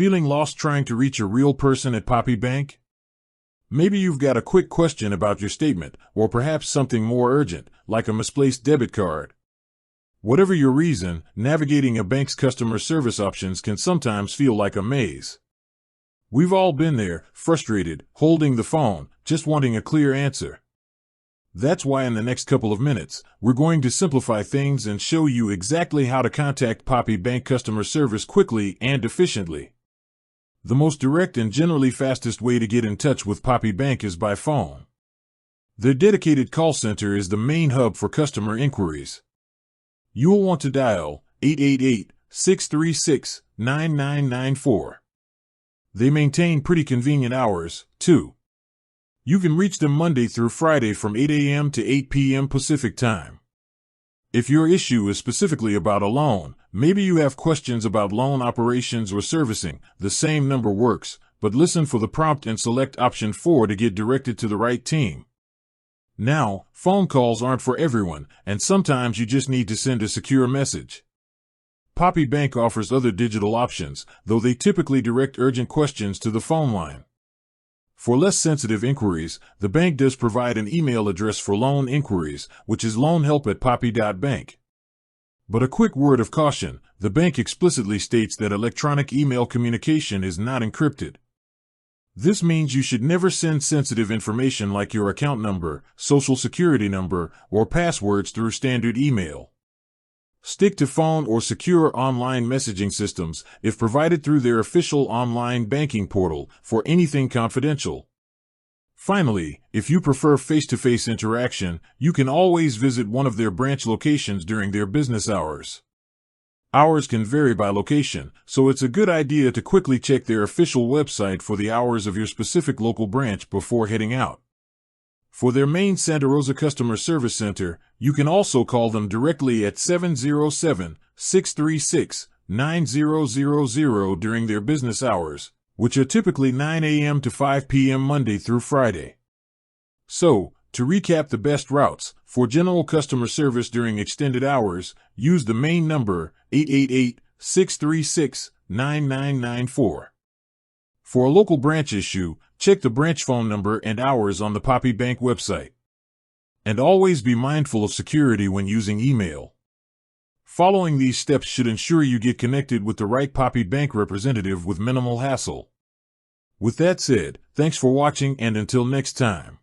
Feeling lost trying to reach a real person at Poppy Bank? Maybe you've got a quick question about your statement, or perhaps something more urgent, like a misplaced debit card. Whatever your reason, navigating a bank's customer service options can sometimes feel like a maze. We've all been there, frustrated, holding the phone, just wanting a clear answer. That's why in the next couple of minutes, we're going to simplify things and show you exactly how to contact Poppy Bank customer service quickly and efficiently. The most direct and generally fastest way to get in touch with Poppy Bank is by phone. Their dedicated call center is the main hub for customer inquiries. You'll want to dial 888-636-9994. They maintain pretty convenient hours, too. You can reach them Monday through Friday from 8 a.m. to 8 p.m. Pacific Time. If your issue is specifically about a loan, maybe you have questions about loan operations or servicing, the same number works, but listen for the prompt and select option 4 to get directed to the right team. Now, phone calls aren't for everyone, and sometimes you just need to send a secure message. Poppy Bank offers other digital options, though they typically direct urgent questions to the phone line. For less sensitive inquiries, the bank does provide an email address for loan inquiries, which is loanhelp@poppy.bank. But a quick word of caution, the bank explicitly states that electronic email communication is not encrypted. This means you should never send sensitive information like your account number, social security number, or passwords through standard email. Stick to phone or secure online messaging systems, if provided through their official online banking portal, for anything confidential. Finally, if you prefer face-to-face interaction, you can always visit one of their branch locations during their business hours. Hours can vary by location, so it's a good idea to quickly check their official website for the hours of your specific local branch before heading out. For their main Santa Rosa customer service center, you can also call them directly at 707-636-9000 during their business hours, which are typically 9 a.m. to 5 p.m. Monday through Friday. So, to recap the best routes, for general customer service during extended hours, use the main number 888-636-9994. For a local branch issue, check the branch phone number and hours on the Poppy Bank website. And always be mindful of security when using email. Following these steps should ensure you get connected with the right Poppy Bank representative with minimal hassle. With that said, thanks for watching and until next time.